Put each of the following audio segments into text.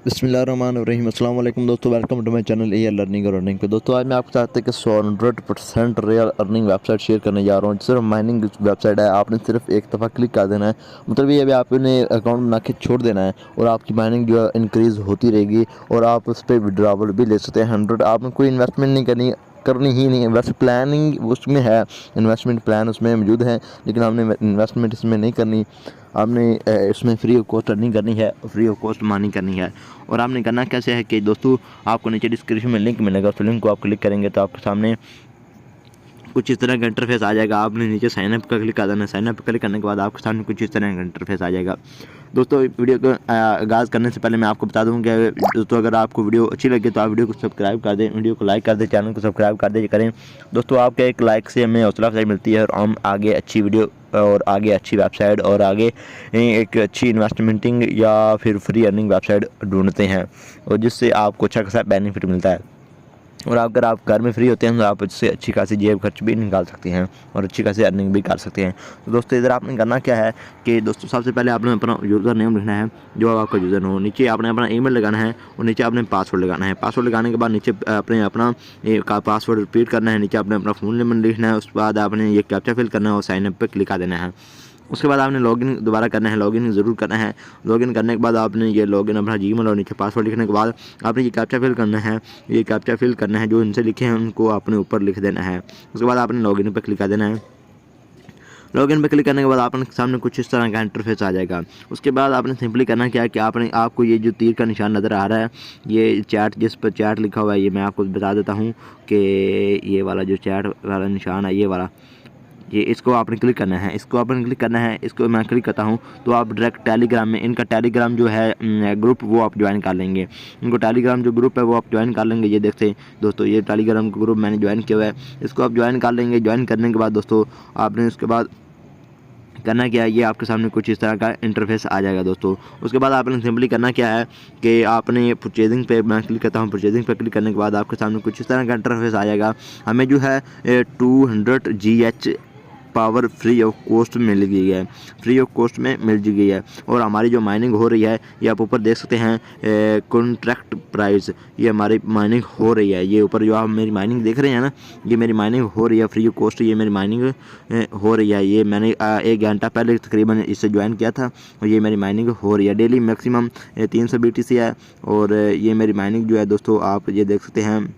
बिस्मिल्लाहिर्रहमानिर्रहीम अस्सलाम वालेकुम दोस्तों, welcome to my channel A learning और अर्निंग पे। दोस्तों आज मैं आपके साथ एक 100% रियल अर्निंग वेबसाइट शेयर करने जा रहा हूँ। सिर्फ माइनिंग वेबसाइट है, आपने सिर्फ एक दफ़ा क्लिक कर देना है। मतलब ये अभी आपने अकाउंट बना के छोड़ देना है और आपकी माइनिंग जो है इंक्रीज़ होती रहेगी और आप उस पर विड्रावल भी ले सकते हैं 100। आपने कोई इन्वेस्टमेंट नहीं करनी ही नहीं है। वैसे प्लानिंग उसमें है, इन्वेस्टमेंट प्लान उसमें मौजूद है, लेकिन आपने इन्वेस्टमेंट इसमें नहीं करनी। आपने इसमें फ्री ऑफ कॉस्ट अर्निंग करनी है, फ्री ऑफ कॉस्ट माइनिंग करनी है। और आपने करना कैसे है कि दोस्तों आपको नीचे डिस्क्रिप्शन में लिंक मिलेगा, उस लिंक को आप क्लिक करेंगे तो आपके सामने कुछ इस तरह का इंटरफेस आ जाएगा। आपने नीचे साइन अप का क्लिक कर देना है। साइन अप क्लिक करने के बाद आपके सामने कुछ इस तरह का इंटरफेस आ जाएगा। दोस्तों वीडियो को आगाज़ करने से पहले मैं आपको बता दूं कि दोस्तों अगर आपको वीडियो अच्छी लगे तो आप वीडियो को सब्सक्राइब कर दें, वीडियो को लाइक कर दें, चैनल को सब्सक्राइब कर दें करें। दोस्तों आपके एक लाइक से हमें हौसला अफजाई मिलती है और हम आगे अच्छी वीडियो और आगे अच्छी वेबसाइट और आगे एक अच्छी इन्वेस्टमेंटिंग या फिर फ्री अर्निंग वेबसाइट ढूंढते हैं और जिससे आपको अच्छा खासा बेनिफिट मिलता है। और अगर आप घर में फ्री होते हैं तो आप इससे अच्छी खासी जेब खर्च भी निकाल सकते हैं और अच्छी खासी अर्निंग भी कर सकते हैं। तो दोस्तों इधर आपने करना क्या है कि दोस्तों सबसे पहले आपने अपना यूज़र नेम लिखना है, जो आपका यूज़र नेम हो। नीचे आपने अपना ईमेल लगाना है और नीचे आपने पासवर्ड लगाना है। पासवर्ड लगाने के बाद नीचे अपने अपना पासवर्ड रिपीट करना है। नीचे आपने अपना फ़ोन नंबर लिखना है। उसके बाद आपने ये कैप्चा फिल करना है और साइन अप पर क्लिक कर देना है। उसके बाद आपने लॉगिन दोबारा करना है, लॉगिन ज़रूर करना है। लॉगिन करने के बाद आपने ये लॉगिन अपना जीमेल और नीचे पासवर्ड लिखने के बाद आपने ये कैप्चा फिल करना है। ये कैप्चा फिल करना है, जो इनसे लिखे हैं उनको आपने ऊपर लिख देना है। उसके बाद आपने लॉगिन पर क्लिक कर देना है। लॉगिन पर क्लिक करने के बाद आपके सामने कुछ इस तरह का इंटरफेस आ जाएगा। उसके बाद आपने सिंपली करना क्या है कि आपको ये जो तीर का निशान नज़र आ रहा है, ये चैट जिस पर चैट लिखा हुआ है, ये मैं आपको बता देता हूँ कि ये वाला जो चैट वाला निशान है, ये वाला, ये इसको आपने क्लिक करना है। इसको आपने क्लिक करना है। इसको मैं क्लिक करता हूँ तो आप डायरेक्ट टेलीग्राम में, इनका टेलीग्राम जो है ग्रुप, वो आप ज्वाइन कर लेंगे। इनको टेलीग्राम जो ग्रुप है वो आप ज्वाइन कर लेंगे। ये देखते हैं दोस्तों, ये टेलीग्राम का ग्रुप मैंने ज्वाइन किया हुआ है, इसको आप ज्वाइन कर लेंगे। ज्वाइन करने के बाद दोस्तों आपने उसके बाद करना क्या है, ये आपके सामने कुछ इस तरह का इंटरफेस आ जाएगा दोस्तों। उसके बाद आपने सिंपली करना क्या है कि आपने परचेजिंग पे मैं क्लिक करता हूँ। परचेजिंग पे क्लिक करने के बाद आपके सामने कुछ इस तरह का इंटरफेस आ जाएगा। हमें जो है 200 GH power free of cost मिल गई है, फ्री ऑफ कॉस्ट में मिल गई है। और हमारी जो माइनिंग हो रही है, ये आप ऊपर देख सकते हैं कॉन्ट्रैक्ट प्राइस, ये हमारी माइनिंग हो रही है। ये ऊपर जो आप मेरी माइनिंग देख रहे हैं ना, ये मेरी माइनिंग हो रही है फ्री ऑफ कॉस्ट, ये मेरी माइनिंग हो रही है। ये मैंने 1 घंटा पहले तकरीबन इससे ज्वाइन किया था और ये मेरी माइनिंग हो रही है। डेली मैक्सिमम 300 BTC है और ये मेरी माइनिंग जो है दोस्तों, आप ये देख सकते हैं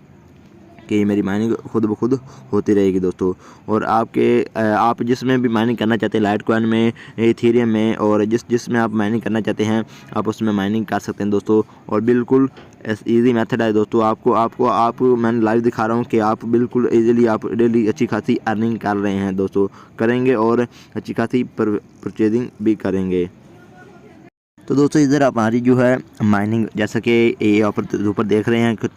कि ये मेरी माइनिंग खुद ब खुद होती रहेगी दोस्तों। और आप जिसमें भी माइनिंग करना चाहते हैं, लाइटकॉइन में, इथेरियम में, और जिसमें आप माइनिंग करना चाहते हैं आप उसमें माइनिंग कर सकते हैं दोस्तों। और बिल्कुल इजी मेथड है दोस्तों। आपको मैंने लाइव दिखा रहा हूँ कि आप बिल्कुल इजीली आप डेली अच्छी खासी अर्निंग कर रहे हैं दोस्तों, करेंगे और अच्छी खासी परचेजिंग भी करेंगे। तो दोस्तों इधर हमारी जो है माइनिंग, जैसा कि ये ऊपर देख रहे हैं कि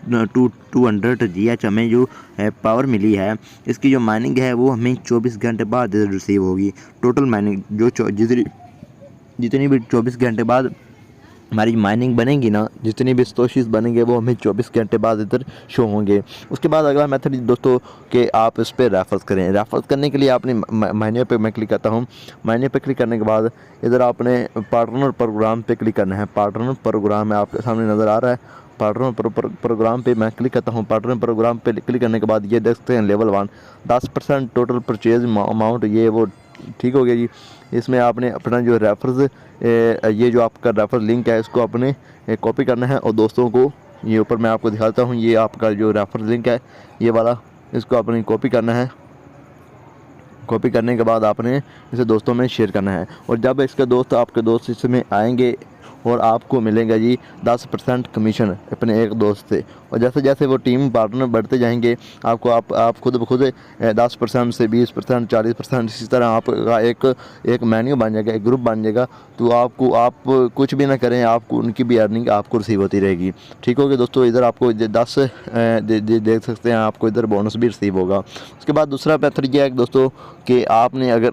200 GH हमें जो है पावर मिली है। इसकी जो माइनिंग है वो हमें 24 घंटे बाद रिसीव होगी। टोटल माइनिंग जो जितनी भी 24 घंटे बाद हमारी माइनिंग बनेगी ना, जितनी भी स्टोशीज बनेंगे वो हमें 24 घंटे बाद इधर शो होंगे। उसके बाद अगला मेथड दोस्तों कि आप इस पर रेफर्स करें। रेफर्स करने के लिए आपने माइनर पे मैं क्लिक करता हूँ। माइनर पे क्लिक करने के बाद इधर आपने पार्टनर प्रोग्राम पे क्लिक करना है। पार्टनर प्रोग्राम है आपके सामने नज़र आ रहा है। पार्टनर प्रोग्राम पे मैं क्लिक करता हूँ। पार्टनर प्रोग्राम पे क्लिक करने के बाद ये देखते हैं लेवल 1 10% टोटल परचेज अमाउंट, ये वो ठीक हो गया जी। इसमें आपने अपना जो रेफर्स, ये जो आपका रेफर लिंक है इसको आपने कॉपी करना है और दोस्तों को, ये ऊपर मैं आपको दिखाता हूँ, ये आपका जो रेफर लिंक है ये वाला, इसको आपने कॉपी करना है। कॉपी करने के बाद आपने इसे दोस्तों में शेयर करना है और जब इसके दोस्त आपके दोस्त इसमें आएंगे और आपको मिलेगा जी 10% कमीशन अपने एक दोस्त से। और जैसे जैसे वो टीम पार्टनर बढ़ते जाएंगे आपको आप खुद ब खुद 10% से 20% 40% इसी तरह आपका एक मेन्यू बन जाएगा, एक ग्रुप बन जाएगा। तो आप कुछ भी ना करें, आपको उनकी भी अर्निंग आपको रिसीव होती रहेगी। ठीक हो गया दोस्तों। इधर आपको 10 देख सकते हैं, आपको इधर बोनस भी रिसीव होगा। उसके बाद दूसरा मेथड ये है दोस्तों कि आपने अगर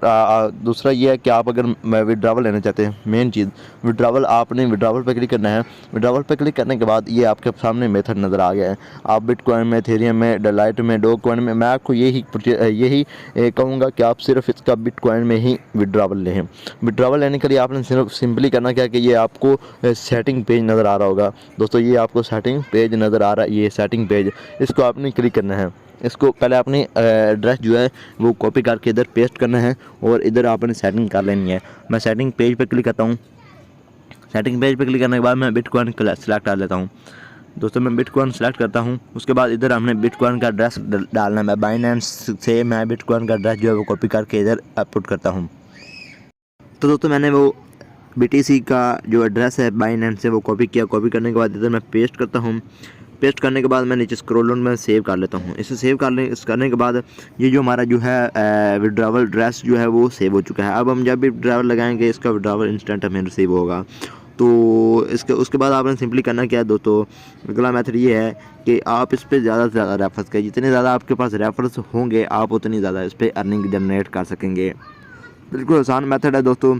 दूसरा ये है कि आप अगर विड्रावल लेना चाहते हैं, मेन चीज़ विड्रावल, आपने विड्रावल पर क्लिक करना है। विड्रावल पर क्लिक करने के बाद ये आपके सामने मेथड नज़र आ आ गया है। आप बिटकॉइन में, एथेरियम में, लाइट में, डॉगकॉइन में, मैं आपको यही कहूँगा कि आप सिर्फ इसका बिटकॉइन में ही विड्रॉवल लें। विड्रॉवल लेने के लिए आपने सिर्फ सिंपली करना क्या है कि ये आपको सेटिंग पेज नज़र आ रहा होगा दोस्तों, ये आपको सेटिंग पेज नज़र आ रहा है, ये सेटिंग पेज, इसको आपने क्लिक करना है। इसको पहले अपनी एड्रेस जो है वो कॉपी करके इधर पेस्ट करना है और इधर आपने सेटिंग कर लेनी है। मैं सेटिंग पेज पर क्लिक करता हूँ। सेटिंग पेज पर क्लिक करने के बाद मैं बिटकॉइन सेलेक्ट कर लेता हूँ दोस्तों। मैं बिटकॉइन सेलेक्ट करता हूँ, उसके बाद इधर हमने बिटकॉइन का एड्रेस डालना है। मैं बाइनेंस से मैं बिटकॉइन का एड्रेस जो है वो कॉपी करके इधर अपलोड करता हूँ। तो दोस्तों मैंने वो BTC का जो एड्रेस है बाइनेंस से वो कॉपी किया। कॉपी करने के बाद इधर मैं पेस्ट करता हूँ। पेस्ट करने के बाद मैं नीचे स्क्रॉल डाउन में सेव कर लेता हूँ। इसे सेव करने के बाद ये जो हमारा जो है विड्रॉवल एड्रेस जो है वो सेव हो चुका है। अब हम जब भी विड्रॉवल लगाएंगे इसका विड्रॉवल इंस्टेंट हमें रिसीव होगा। तो उसके बाद आपने सिंपली करना क्या है दोस्तों, अगला मेथड ये है कि आप इस पर ज़्यादा से ज़्यादा रेफरेंस करें। जितने ज़्यादा आपके पास रेफरेंस होंगे आप उतनी ज़्यादा इस पर अर्निंग जनरेट कर सकेंगे। बिल्कुल आसान मेथड है दोस्तों।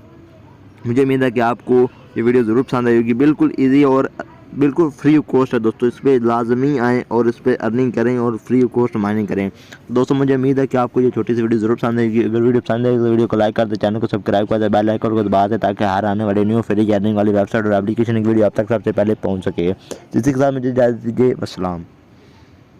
मुझे उम्मीद है कि आपको ये वीडियो ज़रूर पसंद आई होगी। बिल्कुल इजी और बिल्कुल फ्री ऑफ कॉस्ट है दोस्तों। इस पर लाजमी आएँ और इस पर अर्निंग करें और फ्री ऑफ कॉस्ट माइनिंग करें दोस्तों। मुझे उम्मीद है कि आपको ये छोटी सी वीडियो ज़रूर पसंद आएगी। अगर वीडियो पसंद आएगी तो वीडियो को लाइक कर दे, चैनल को सब्सक्राइब कर दे, बेल आइकन को दबा दे ताकि हर आने वाली न्यू फ्री अर्निंग वाली वेबसाइट और एप्लीकेशन की वीडियो आप तक सबसे पहले पहुँच सके। इसी के साथ मुझे इजाज़त दीजिए। अस्सलाम।